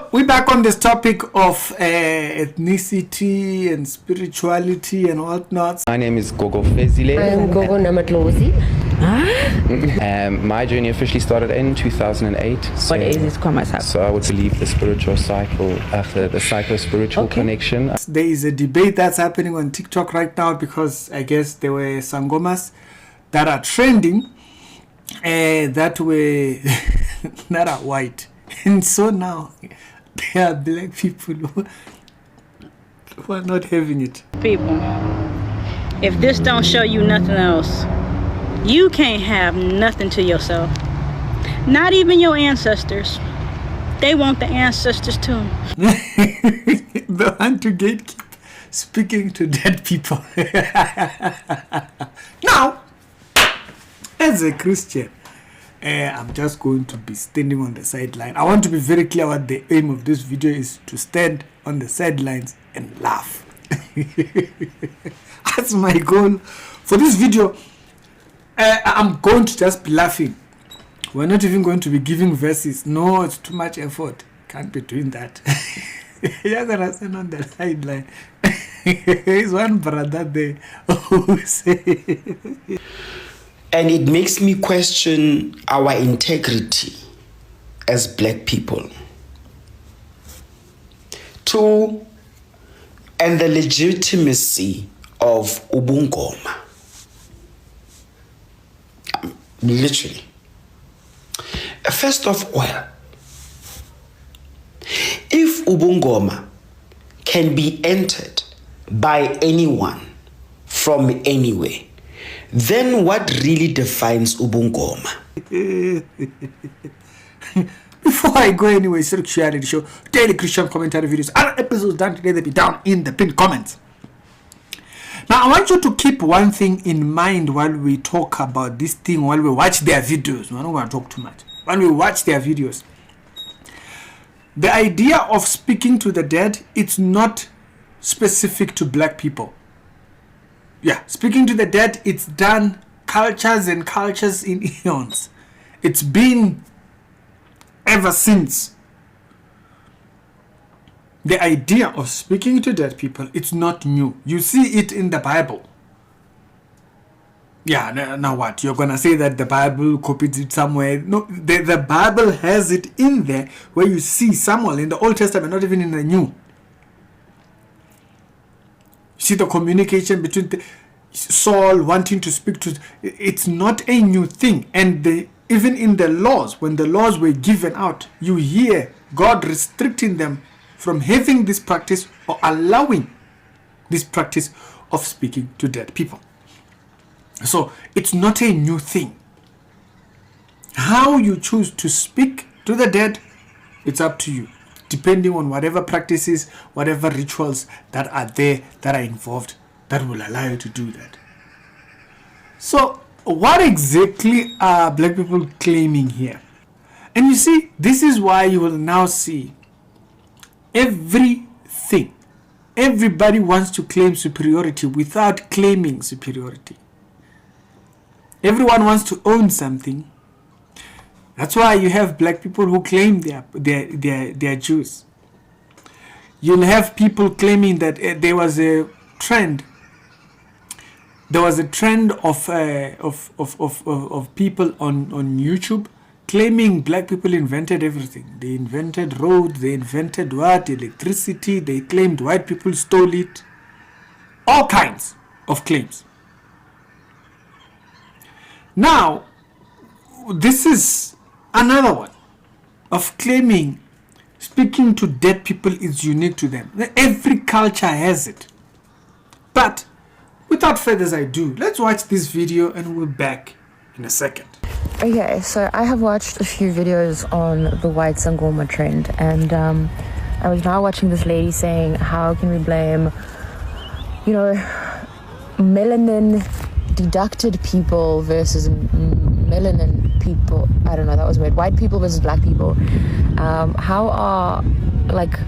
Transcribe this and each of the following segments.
So we're back on this topic of ethnicity and spirituality and whatnot. My name is Gogo Fezile. I'm Gogo Namatlozi. My journey officially started in 2008. What is this Kwamasa? So I would believe the spiritual cycle, the psycho-spiritual connection. There is a debate that's happening on TikTok right now because I guess there were Sangomas that are trending that were not are white. And so now there are black people who are not having it. People, if this don't show you nothing else, you can't have nothing to yourself. Not even your ancestors. They want the ancestors too. The one to gatekeep speaking to dead people. Now, as a Christian, I'm just going to be standing on the sideline. I want to be very clear what the aim of this video is: to stand on the sidelines and laugh. That's my goal for this video. I'm going to just be laughing. We're not even going to be giving verses. No, it's too much effort. Can't be doing that. You're gonna stand on the sideline. There's one brother there who say. And it makes me question our integrity as black people. 2, and the legitimacy of ubungoma. Literally. First of all, if ubungoma can be entered by anyone from anywhere, then what really defines ubungoma? Before I go anywhere, it's a reality show, daily Christian commentary videos, other episodes done today, they'll be down in the pinned comments. Now, I want you to keep one thing in mind while we talk about this thing, while we watch their videos. We're not going to talk too much. When we watch their videos, the idea of speaking to the dead, it's not specific to black people. Yeah, speaking to the dead, it's done cultures and cultures in eons. It's been ever since. The idea of speaking to dead people, it's not new. You see it in the Bible. Yeah, now what? You're going to say that the Bible copied it somewhere? No, the Bible has it in there where you see Samuel in the Old Testament, not even in the New. See the communication between Saul wanting to speak to. It's not a new thing. And even in the laws, when the laws were given out, you hear God restricting them from having this practice or allowing this practice of speaking to dead people. So it's not a new thing. How you choose to speak to the dead, it's up to you, depending on whatever practices, whatever rituals that are there, that are involved, that will allow you to do that. So what exactly are black people claiming here? And you see, this is why you will now see everything. Everybody wants to claim superiority without claiming superiority. Everyone wants to own something. That's why you have black people who claim they're Jews. You'll have people claiming that there was a trend. There was a trend of people on YouTube claiming black people invented everything. They invented roads, they invented what? Electricity. They claimed white people stole it. All kinds of claims. Now, this is another one of claiming speaking to dead people is unique to them. Every culture has it. But without further ado, let's watch this video and we'll be back in a second. Okay, so I have watched a few videos on the white Sangoma trend, and I was now watching this lady saying, how can we blame, melanin deducted people versus melanin people? I don't know, that was weird. White people versus black people. How are black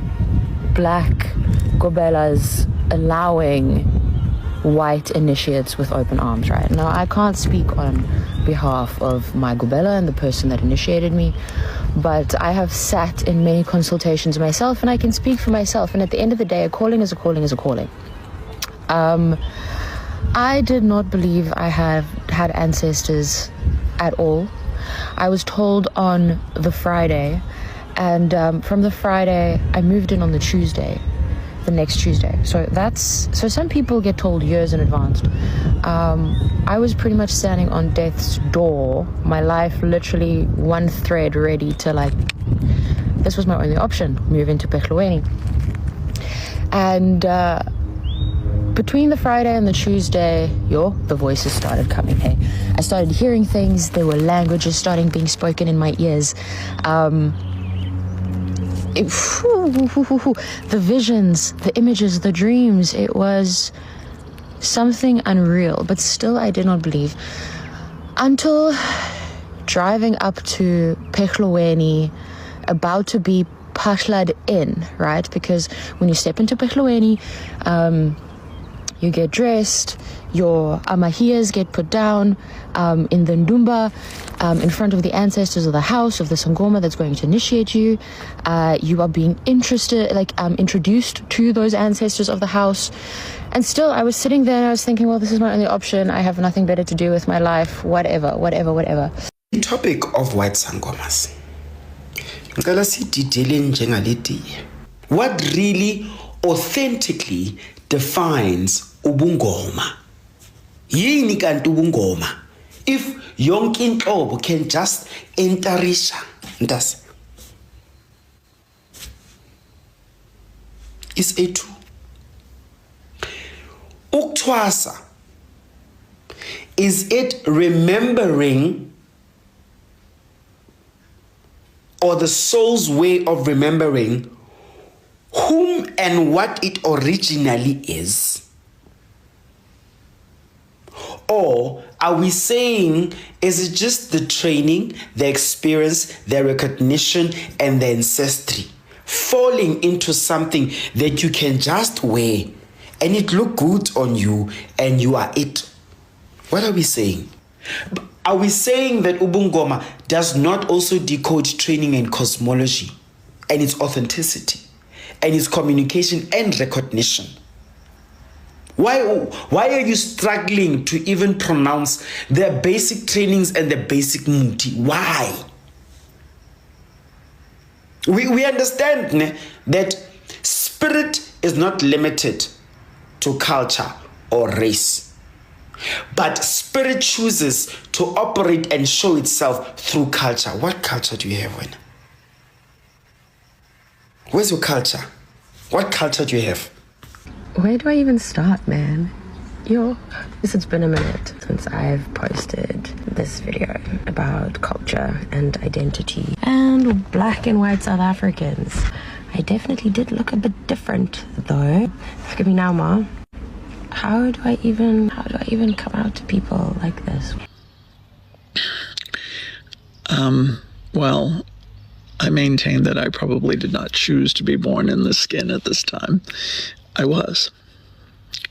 gobelas allowing white initiates with open arms, right? Now, I can't speak on behalf of my gubela and the person that initiated me, but I have sat in many consultations myself, and I can speak for myself. And at the end of the day, a calling is a calling is a calling. I did not believe I had ancestors at all. I was told on the Friday, and from the Friday, I moved in on the Tuesday, the next Tuesday. So some people get told years in advance. I was pretty much standing on death's door, my life literally one thread ready to, like, this was my only option, move into Pehluweni. And between the Friday and the Tuesday, the voices started coming. Hey, I started hearing things. There were languages starting being spoken in my ears. The visions, the images, the dreams, it was something unreal, but still I did not believe. Until driving up to Pehluweni, about to be pahlad in, right? Because when you step into Pehluweni, you get dressed, your amahiyas get put down in the ndumba, in front of the ancestors of the house, of the sangoma that's going to initiate you. You are being introduced to those ancestors of the house. And still, I was sitting there and I was thinking, well, this is my only option. I have nothing better to do with my life, whatever. The topic of white sangomas. What really authentically defines ubungoma? Yini kanti ubungoma? If yonke inhlobo can just entarisha, ntas is a two. Uktwasa, is it remembering, or the soul's way of remembering whom and what it originally is? Or are we saying, is it just the training, the experience, the recognition, and the ancestry falling into something that you can just wear and it look good on you and you are it? What are we saying? Are we saying that ubungoma does not also decode training and cosmology and its authenticity and its communication and recognition? Why are you struggling to even pronounce their basic trainings and the basic muti? Why? We understand that spirit is not limited to culture or race, but spirit chooses to operate and show itself through culture. What culture do you have, Wena? Where's your culture? What culture do you have? Where do I even start, man? It's been a minute since I've posted this video about culture and identity and black and white South Africans. I definitely did look a bit different, though. Look at me now, Ma. How do I even come out to people like this? Well, I maintain that I probably did not choose to be born in this skin at this time. I was.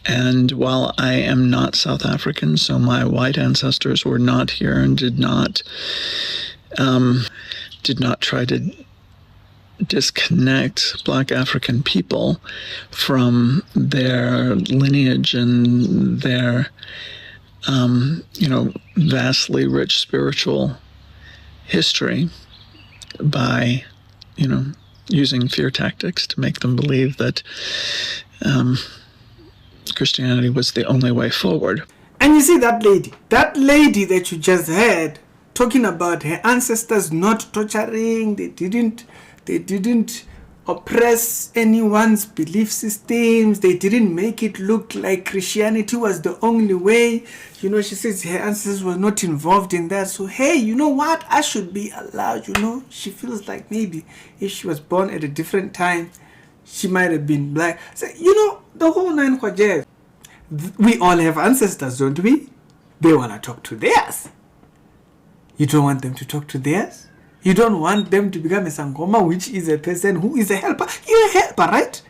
And while I am not South African, so my white ancestors were not here and did not try to disconnect Black African people from their lineage and their, vastly rich spiritual history by, using fear tactics to make them believe that Christianity was the only way forward. And you see that lady that you just heard talking about her ancestors not torturing, they didn't oppress anyone's belief systems, they didn't make it look like Christianity was the only way. She says her ancestors were not involved in that. So hey, you know what? I should be allowed, She feels like maybe if she was born at a different time, she might have been black. So, the whole nine kwajes. We all have ancestors, don't we? They want to talk to theirs. You don't want them to talk to theirs? You don't want them to become a sangoma, which is a person who is a helper. You're a helper, right?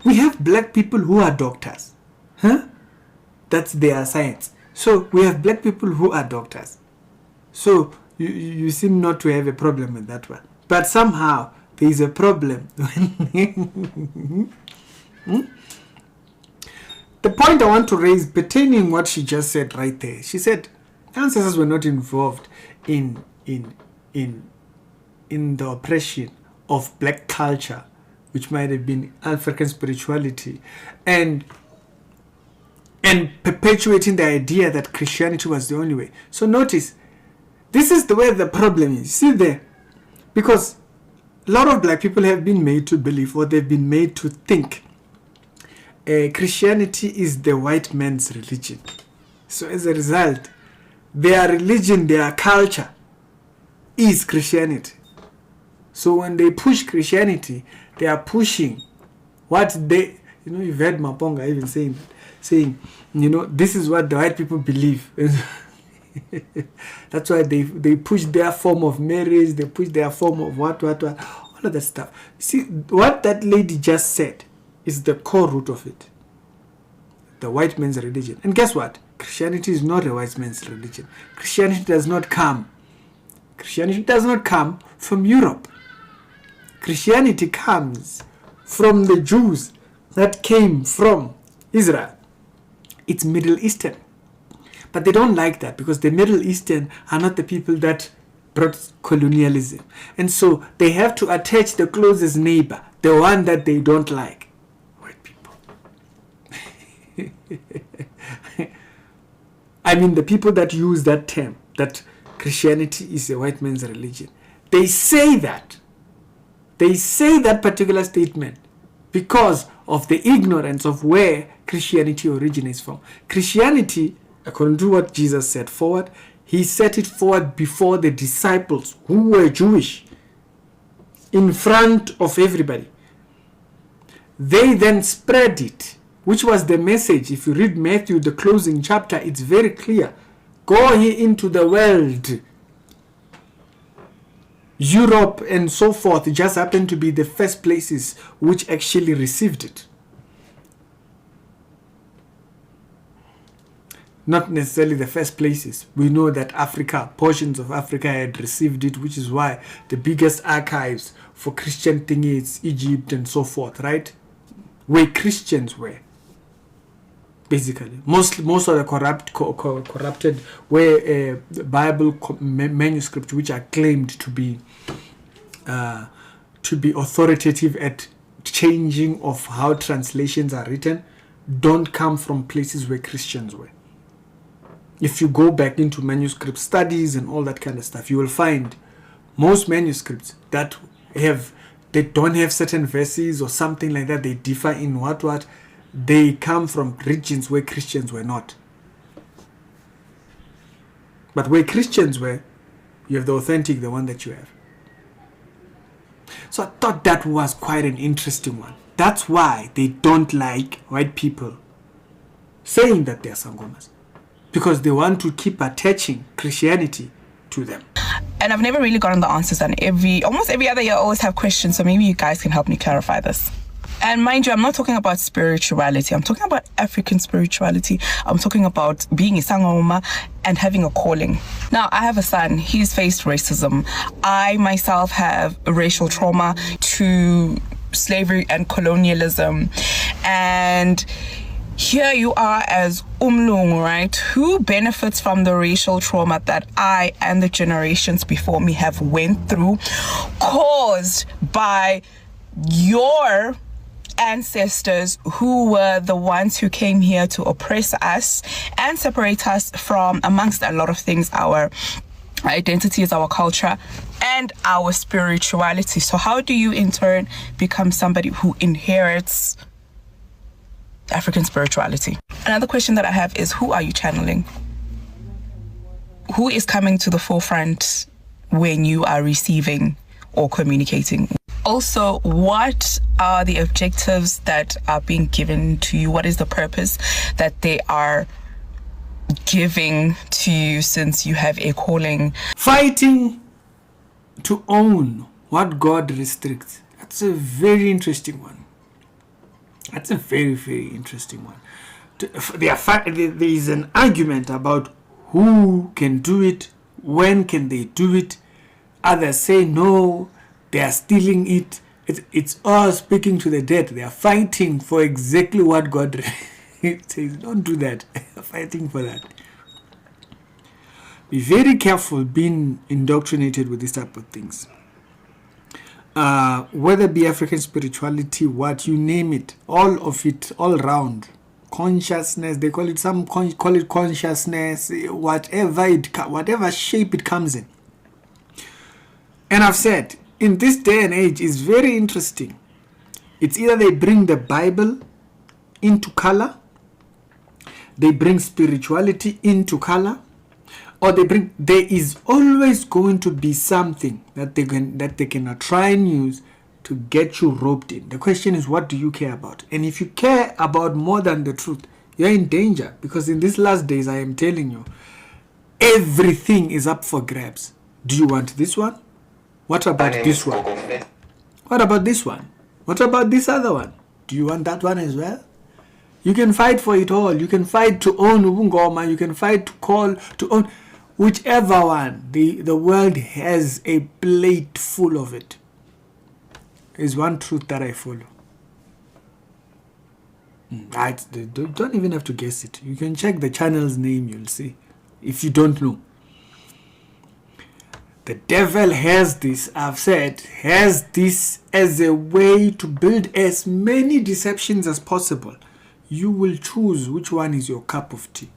We have black people who are doctors. Huh? That's their science. So we have black people who are doctors. So you seem not to have a problem with that one. But somehow there is a problem. The point I want to raise pertaining what she just said right there. She said ancestors were not involved in the oppression of black culture, which might have been African spirituality, and perpetuating the idea that Christianity was the only way. So notice, this is the way the problem is. See there, because a lot of black people have been made to believe, or they've been made to think, Christianity is the white man's religion. So as a result, their religion, their culture is Christianity. So when they push Christianity, they are pushing what they, you've heard Maponga even saying, this is what the white people believe. That's why they push their form of marriage, they push their form of what, all of that stuff. See, what that lady just said is the core root of it. The white man's religion. And guess what? Christianity is not a white man's religion. Christianity does not come from Europe. Christianity comes from the Jews that came from Israel. It's Middle Eastern. But they don't like that, because the Middle Eastern are not the people that brought colonialism. And so they have to attach the closest neighbor, the one that they don't like. White people. I mean, the people that use that term, that Christianity is a white man's religion. They say that particular statement because of the ignorance of where Christianity originates from. Christianity, according to what Jesus set forward, he set it forward before the disciples who were Jewish, in front of everybody. They then spread it, which was the message. If you read Matthew, the closing chapter, it's very clear. Go ye into the world. Europe and so forth just happened to be the first places which actually received it. Not necessarily the first places. We know that Africa, portions of Africa had received it, which is why the biggest archives for Christian thing is Egypt and so forth, right? Where Christians were. Basically, most of the corrupted were Bible manuscripts, which are claimed to be authoritative at changing of how translations are written, don't come from places where Christians were. If you go back into manuscript studies and all that kind of stuff, you will find most manuscripts that they don't have certain verses or something like that. They differ in what. They come from regions where Christians were not. But where Christians were, you have the authentic, the one that you have. So I thought that was quite an interesting one. That's why they don't like white people saying that they are Sangomas. Because they want to keep attaching Christianity to them. And I've never really gotten the answers, and almost every other year I always have questions, so maybe you guys can help me clarify this. And mind you, I'm not talking about spirituality. I'm talking about African spirituality. I'm talking about being a sangoma and having a calling. Now, I have a son. He's faced racism. I myself have racial trauma to slavery and colonialism. And here you are as Umlung, right? Who benefits from the racial trauma that I and the generations before me have went through, caused by your ancestors who were the ones who came here to oppress us and separate us from, amongst a lot of things, our identity is our culture and our spirituality. So how do you in turn become somebody who inherits African spirituality? Another question that I have is, who are you channeling? Who is coming to the forefront when you are receiving or communicating? Also, what are the objectives that are being given to you? What is the purpose that they are giving to you, since you have a calling? Fighting to own what God restricts. That's a very interesting one. That's a very, very interesting one. There is an argument about who can do it, when can they do it. Others say no, they are stealing it. It's all speaking to the dead. They are fighting for exactly what God says. Don't do that. Fighting for that. Be very careful being indoctrinated with these type of things. Whether it be African spirituality, what you name it, all of it, all round. Consciousness, they call it, some call it consciousness, whatever shape it comes in. And I've said, in this day and age, it's very interesting. It's either they bring the Bible into color, they bring spirituality into color, or there is always going to be something that they can try and use to get you roped in. The question is, what do you care about? And if you care about more than the truth, you're in danger, because in these last days, I am telling you, everything is up for grabs. Do you want this one? What about this one? What about this one? What about this other one? Do you want that one as well? You can fight for it all. You can fight to own Ubungoma. You can fight to own whichever one. The world has a plate full of it. Is one truth that I follow. Don't even have to guess it. You can check the channel's name, you'll see. If you don't know. The devil has this, I've said, has this as a way to build as many deceptions as possible. You will choose which one is your cup of tea.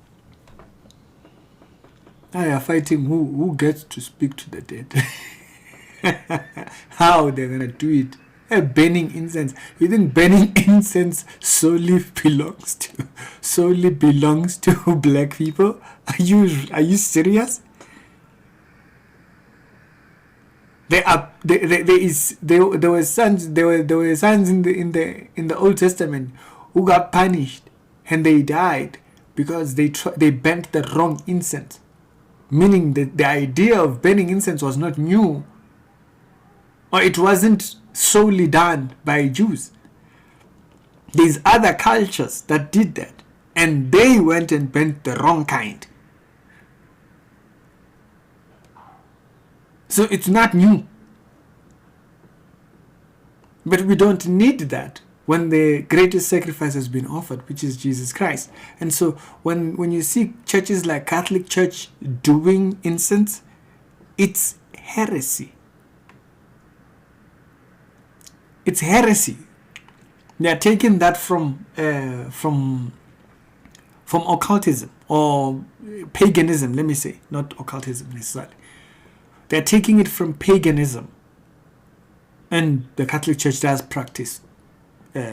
Now you're fighting who gets to speak to the dead. How they're going to do it. Burning incense. You think burning incense solely belongs to black people? Are you serious? There were sons in the Old Testament who got punished and they died because they burnt the wrong incense. Meaning that the idea of burning incense was not new, or it wasn't solely done by Jews. There's other cultures that did that, and they went and burnt the wrong kind. So it's not new. But we don't need that when the greatest sacrifice has been offered, which is Jesus Christ. And so when you see churches like Catholic Church doing incense, it's heresy. It's heresy. They are taking that from occultism or paganism, let me say, not occultism necessarily. They're taking it from paganism. And the Catholic Church does practice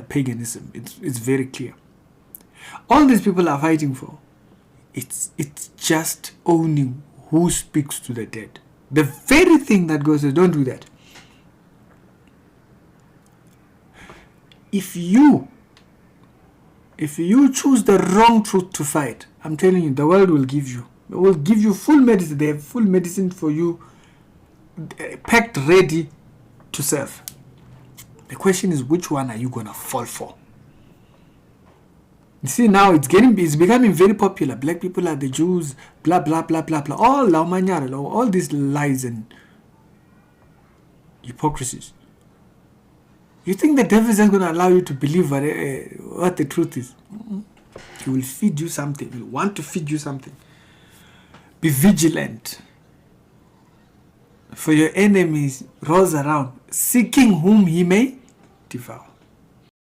paganism. It's very clear. All these people are fighting for, it's just owning who speaks to the dead. The very thing that goes, don't do that. If you choose the wrong truth to fight, I'm telling you, the world will give you. It will give you full medicine. They have full medicine for you, packed ready to serve. The question is, which one are you going to fall for? You see, now it's becoming very popular. Black people are the Jews, blah, blah, blah, blah, blah. All these lies and hypocrisies. You think the devil is not going to allow you to believe what the truth is? He will feed you something. He will want to feed you something. Be vigilant. For your enemies rolls around, seeking whom he may devour.